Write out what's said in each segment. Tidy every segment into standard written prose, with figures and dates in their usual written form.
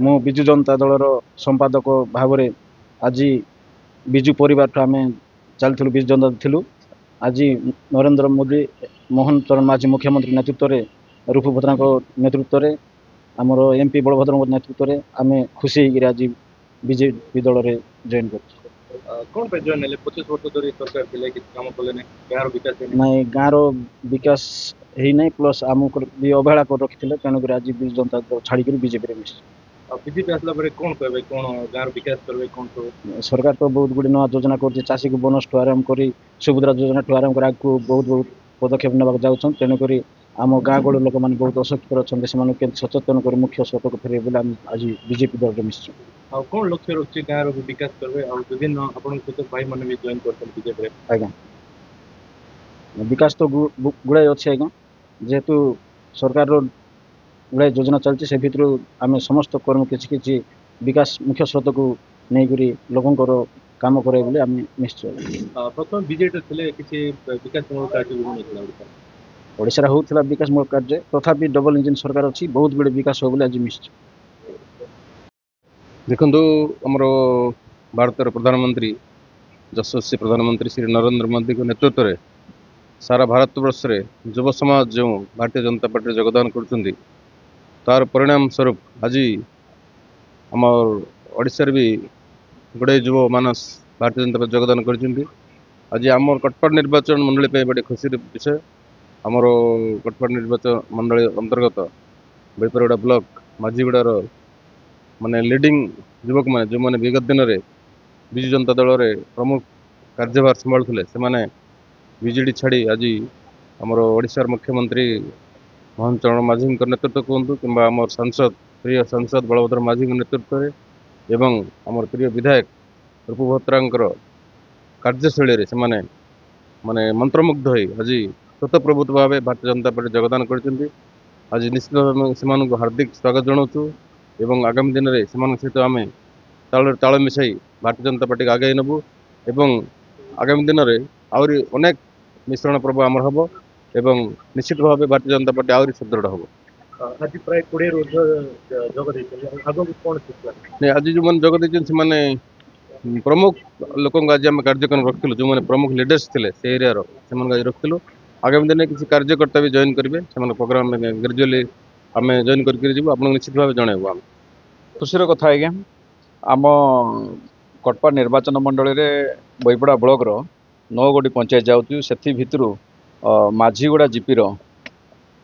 ମୁଁ ବିଜୁ ଜନତା ଦଳର ସମ୍ପାଦକ ଭାବରେ ଆଜି ବିଜୁ ପରିବାରଠୁ ଆମେ ଚାଲିଥିଲୁ, ବିଜୁ ଜନତା ଥିଲୁ। ଆଜି ନରେନ୍ଦ୍ର ମୋଦି, ମୋହନ ଚରଣ ମାଝୀ ମୁଖ୍ୟମନ୍ତ୍ରୀ ନେତୃତ୍ୱରେ, ରୂପ ଭଦ୍ରାଙ୍କ ନେତୃତ୍ୱରେ, ଆମର MP ବଳଭଦ୍ରଙ୍କ ନେତୃତ୍ୱରେ ଆମେ ଖୁସି ହେଇକିରି ଆଜି ବିଜେପି ଦଳରେ ଜଏନ୍ କରିଛୁ। କଣ ପାଇଁ ଜଏନ୍ ହେଲେ? 25 ବର୍ଷ ଧରି ସରକାର ଥିଲେ, କିଛି କାମ କଲେନି, ଗାଁର ବିକାଶ ହେଇନି। ନାଇଁ, ଗାଁର ବିକାଶ ହେଇନାହିଁ, ପ୍ଲସ୍ ଆମକୁ ବି ଅବହେଳା କରି ରଖିଥିଲେ। ତେଣୁକରି ଆଜି ବିଜୁ ଜନତା ଦଳ ଛାଡ଼ିକରି ବିଜେପିରେ ମିଶିଛୁ। ଆଉ ବିଜେପି ଆସିଲା ପରେ କଣ କହିବେ, କଣ ଗାଁର ବିକାଶ କରିବେ, କଣ ସବୁ? ସରକାର ତ ବହୁତ ଗୁଡ଼ିଏ ନୂଆ ଯୋଜନା କରୁଛି, ଚାଷୀକୁ ବୋନସଠୁ ଆରମ୍ଭ କରି ସୁଭଦ୍ରା ଯୋଜନାଠୁ ଆରମ୍ଭ କରି ଆଗକୁ ବହୁତ ପଦକ୍ଷେପ ନେବାକୁ ଯାଉଛନ୍ତି। ତେଣୁକରି ଆମ ଗାଁ ଗହଳି ଲୋକମାନେ ବହୁତ ଅସୁରକ୍ଷିତ ଅଛନ୍ତି, ସେମାନଙ୍କୁ କେମିତି ସଚେତନ କରି ମୁଖ୍ୟ ସ୍ରୋତକୁ ଫେରିବେ ବୋଲି ଆମେ ଆଜି ବିଜେପି ଦଳରେ ମିଶିଛୁ। ଆଉ କଣ ଲକ୍ଷ୍ୟ ରହୁଛି ଗାଁର ବିକାଶ କରିବେ? ଆଉ ବିଭିନ୍ନ ଆପଣଙ୍କ ସହିତ ଭାଇମାନେ ବି ଜଏନ୍ କରିଛନ୍ତି ବିଜେପିରେ। ଆଜ୍ଞା, ବିକାଶ ତ ଗୁଡ଼ାଏ ଅଛି ଆଜ୍ଞା। ଯେହେତୁ ସରକାରର ଗୁଡ଼ାଏ ଯୋଜନା ଚାଲିଛି, ସେ ଭିତରୁ ଆମେ ସମସ୍ତ କର୍ମ କିଛି କିଛି ବିକାଶ ମୁଖ୍ୟ ସ୍ରୋତକୁ ନେଇକରି ଲୋକଙ୍କର କାମ କରାଇବେ ବୋଲି ଆମେ ନିଶ୍ଚୟ। ପ୍ରଥମେ ବିଜେପିରେ ଥିଲେ, କିଛି ବିକାଶମୂଳକ କାର୍ଯ୍ୟ ହେଉନଥିଲା ଓଡ଼ିଶାରେ। ଓଡ଼ିଶାରେ ହେଉଥିଲା ବିକାଶମୂଳକ କାର୍ଯ୍ୟ, ତଥାପି ଡବଲ ଇଞ୍ଜିନ୍ ସରକାର ଅଛି, ବହୁତ ଗୁଡ଼ିଏ ବିକାଶ ହେବ ବୋଲି ଆଜି ମିଶିଛୁ। ଦେଖନ୍ତୁ, ଆମର ଭାରତର ପ୍ରଧାନମନ୍ତ୍ରୀ, ଯଶସ୍ୱୀ ପ୍ରଧାନମନ୍ତ୍ରୀ ଶ୍ରୀ ନରେନ୍ଦ୍ର ମୋଦିଙ୍କ ନେତୃତ୍ୱରେ ସାରା ଭାରତବର୍ଷରେ ଯୁବ ସମାଜ ଯେଉଁ ଭାରତୀୟ ଜନତା ପାର୍ଟିରେ ଯୋଗଦାନ କରୁଛନ୍ତି, ତାର ପରିଣାମ ସ୍ୱରୂପ ଆଜି ଆମର ଓଡ଼ିଶାରେ ବି ଗୁଡ଼ାଏ ଯୁବ ମାନସ ଭାରତୀୟ ଜନତା ପାର୍ଟି ଯୋଗଦାନ କରିଛନ୍ତି। ଆଜି ଆମର କଟପାଡ଼ ନିର୍ବାଚନ ମଣ୍ଡଳୀ ପାଇଁ ଗୋଟେ ଖୁସିର ବିଷୟ। ଆମର କଟପାଡ଼ ନିର୍ବାଚନ ମଣ୍ଡଳୀ ଅନ୍ତର୍ଗତ ବୈପରଗୁଡ଼ା ବ୍ଲକ ମାଝିଗୁଡ଼ାର ମାନେ ଲିଡ଼ିଂ ଯୁବକମାନେ, ଯେଉଁମାନେ ବିଗତ ଦିନରେ ବିଜୁ ଜନତା ଦଳରେ ପ୍ରମୁଖ କାର୍ଯ୍ୟଭାର ସମ୍ଭାଳୁଥିଲେ, ସେମାନେ ବିଜେଡ଼ି ଛାଡ଼ି ଆଜି ଆମର ଓଡ଼ିଶାର ମୁଖ୍ୟମନ୍ତ୍ରୀ ମୋହନ ଚରଣ ମାଝୀଙ୍କ ନେତୃତ୍ୱ କୁହନ୍ତୁ, କିମ୍ବା ଆମର ସାଂସଦ, ପ୍ରିୟ ସାଂସଦ ବଳଭଦ୍ର ମାଝୀଙ୍କ ନେତୃତ୍ୱରେ ଏବଂ ଆମର ପ୍ରିୟ ବିଧାୟକ ରୂପ ଭଦ୍ରାଙ୍କର କାର୍ଯ୍ୟଶୈଳୀରେ ସେମାନେ ମାନେ ମନ୍ତ୍ରମୁଗ୍ଧ ହୋଇ ଆଜି ସ୍ୱତଃପ୍ରଭୃତ ଭାବେ ଭାରତୀୟ ଜନତା ପାର୍ଟି ଯୋଗଦାନ କରିଛନ୍ତି। ଆଜି ନିଶ୍ଚିତ ଭାବେ ସେମାନଙ୍କୁ ହାର୍ଦ୍ଦିକ ସ୍ୱାଗତ ଜଣାଉଛୁ ଏବଂ ଆଗାମୀ ଦିନରେ ସେମାନଙ୍କ ସହିତ ଆମେ ତାଳ ମିଶାଇ ଭାରତୀୟ ଜନତା ପାର୍ଟିକୁ ଆଗେଇ ନେବୁ ଏବଂ ଆଗାମୀ ଦିନରେ ଆହୁରି ଅନେକ ମିଶ୍ରଣ ପର୍ବ ଆମର ହେବ ଏବଂ ନିଶ୍ଚିତ ଭାବେ ଭାରତୀୟ ଜନତା ପାର୍ଟି ଆହୁରି ସୁଦୃଢ଼ ହେବ। ଆଜି ପ୍ରାୟ 20ରୁ ଅଧିକ ଯୋଗ ଦେଇଛନ୍ତି, ଆଗକୁ କ'ଣ ଶିଖିବା? ଆଜି ଯେଉଁମାନେ ଯୋଗ ଦେଇଛନ୍ତି ସେମାନେ ପ୍ରମୁଖ ଲୋକଙ୍କୁ ଆଜି ଆମେ କାର୍ଯ୍ୟକ୍ରମ ରଖିଥିଲୁ, ଯେଉଁମାନେ ପ୍ରମୁଖ ଲିଡର୍ସ ଥିଲେ ସେ ଏରିଆର, ସେମାନଙ୍କୁ ଆଜି ରଖିଥିଲୁ। ଆଗାମୀ ଦିନରେ କିଛି କାର୍ଯ୍ୟକର୍ତ୍ତା ବି ଜଏନ୍ କରିବେ, ସେମାନଙ୍କ ପ୍ରୋଗ୍ରାମ ଗ୍ରାଜୁଆଲି ଆମେ ଜଏନ୍ କରିକି ଯିବୁ, ଆପଣଙ୍କୁ ନିଶ୍ଚିତ ଭାବେ ଜଣାଇବୁ। ଆମେ ଖୁସିର କଥା ଆଜ୍ଞା, ଆମ କଟପାଡ଼ ନିର୍ବାଚନ ମଣ୍ଡଳୀରେ ବୈପଡ଼ା ବ୍ଲକର 9 ଗୋଟି ପଞ୍ଚାୟତ ଯାଉଛି। ସେଥି ଭିତରୁ ମାଝିଗୁଡ଼ା ଜିପିର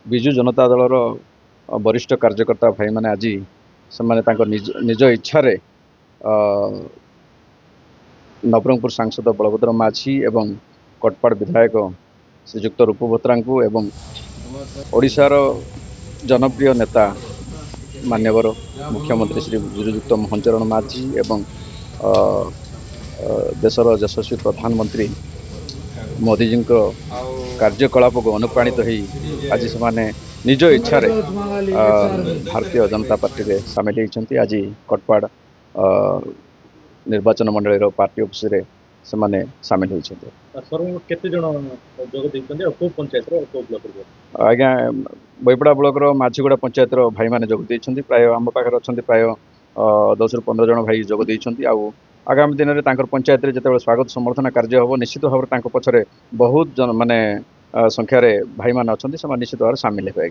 ବିଜୁ ଜନତା ଦଳର ବରିଷ୍ଠ କାର୍ଯ୍ୟକର୍ତ୍ତା ଭାଇମାନେ ଆଜି ସେମାନେ ତାଙ୍କ ନିଜ ଇଚ୍ଛାରେ ନବରଙ୍ଗପୁର ସାଂସଦ ବଳଭଦ୍ର ମାଝୀ ଏବଂ କଟପାଡ଼ ବିଧାୟକ ଶ୍ରୀଯୁକ୍ତ ରୂପ ଭଦ୍ରାଙ୍କୁ ଏବଂ ଓଡ଼ିଶାର ଜନପ୍ରିୟ ନେତା ମାନ୍ୟବର ମୁଖ୍ୟମନ୍ତ୍ରୀ ଶ୍ରୀ ଶ୍ରୀଯୁକ୍ତ ମୋହନ ଚରଣ ମାଝୀ ଏବଂ ଦେଶର ଯଶସ୍ୱୀ ପ୍ରଧାନମନ୍ତ୍ରୀ ମୋଦିଜୀଙ୍କ କାର୍ଯ୍ୟକଳାପକୁ ଅନୁପ୍ରାଣିତ ହୋଇ ଆଜି ସେମାନେ ନିଜ ଇଚ୍ଛାରେ ଭାରତୀୟ ଜନତା ପାର୍ଟିରେ ସାମିଲ ହୋଇଛନ୍ତି। ଆଜି କଟପାଡ଼ ନିର୍ବାଚନ ମଣ୍ଡଳୀର ପାର୍ଟି ଅଫିସରେ ସେମାନେ ସାମିଲ ହୋଇଛନ୍ତି। କେତେ ଜଣ ଯୋଗ ଦେଇଛନ୍ତି ଆଉ କୋଉ ପଞ୍ଚାୟତର କୋଉ ବ୍ଲକର? ଆଜ୍ଞା, ବୈପଡ଼ା ବ୍ଲକର ମାଝିଗୁଡ଼ା ପଞ୍ଚାୟତର ଭାଇମାନେ ଯୋଗ ଦେଇଛନ୍ତି। ପ୍ରାୟ ଆମ ପାଖରେ ଅଛନ୍ତି ପ୍ରାୟ 10ରୁ 15 ଜଣ ଭାଇ ଯୋଗ ଦେଇଛନ୍ତି। ଆଉ ଆଗାମୀ ଦିନରେ ତାଙ୍କର ପଞ୍ଚାୟତରେ ଯେତେବେଳେ ସ୍ୱାଗତ ସମ୍ବର୍ଦ୍ଧନା କାର୍ଯ୍ୟ ହେବ, ନିଶ୍ଚିତ ଭାବରେ ତାଙ୍କ ପଛରେ ବହୁତ ଜଣ ମାନେ ସଂଖ୍ୟାରେ ଭାଇମାନେ ଅଛନ୍ତି, ସେମାନେ ନିଶ୍ଚିତ ଭାବରେ ସାମିଲ ହେବେ।